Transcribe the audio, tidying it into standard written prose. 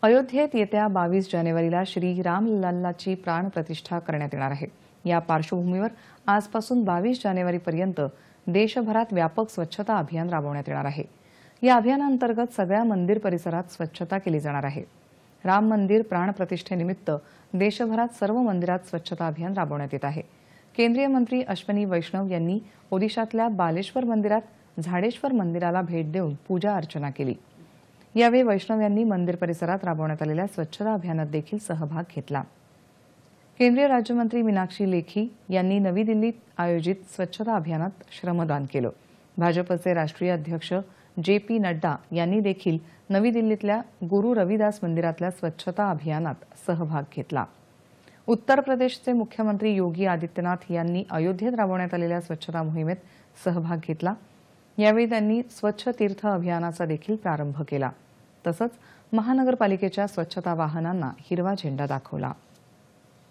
अयोध्येत येत्या 22 जानेवारीला श्री रामलल्लाची प्राणप्रतिष्ठा करण्यात येणार आहे। या पार्श्वभूमीवर आजपासून 22 जानेवारीपर्यंत देशभरात व्यापक स्वच्छता अभियान राबवण्यात येणार आहे। या अभियानांतर्गत सगळ्या मंदिर परिसरात स्वच्छता केली जाणार आहे। राम मंदिर प्राणप्रतिष्ठेनिमित्त देशभरात सर्व मंदिरात स्वच्छता अभियान राबवण्यात येत आहे। केंद्रीय मंत्री अश्विनी वैष्णव यांनी ओदिशातल्या बालेश्वर मंदिरात झाडेश्वर मंदिराला भेट देऊन पूजा अर्चना केली। यावेळी वैष्णव यांनी मंदिर परिसरात राबवण्यात आलेल्या स्वच्छता अभियानात देखील सहभाग घेतला। केंद्रीय राज्यमंत्री मीनाक्षी लेखी यांनी नवी दिल्लीत आयोजित स्वच्छता अभियानात श्रमदान केलं। भाजपचे राष्ट्रीय अध्यक्ष जे.पी. नड्डा यांनी देखील नवी दिल्लीतल्या गुरु रविदास मंदिरातल्या स्वच्छता अभियानात सहभाग घेतला। उत्तर प्रदेशचे मुख्यमंत्री योगी आदित्यनाथ यांनी अयोध्येत राबवण्यात आलेल्या स्वच्छता मोहिमेत सहभाग घेतला। यावेळी त्यांनी स्वच्छ तीर्थ अभियानाचा देखील प्रारंभ केला। तसंच महानगरपालिकेच्या स्वच्छता वाहनांना हिरवा झेंडा दाखवला।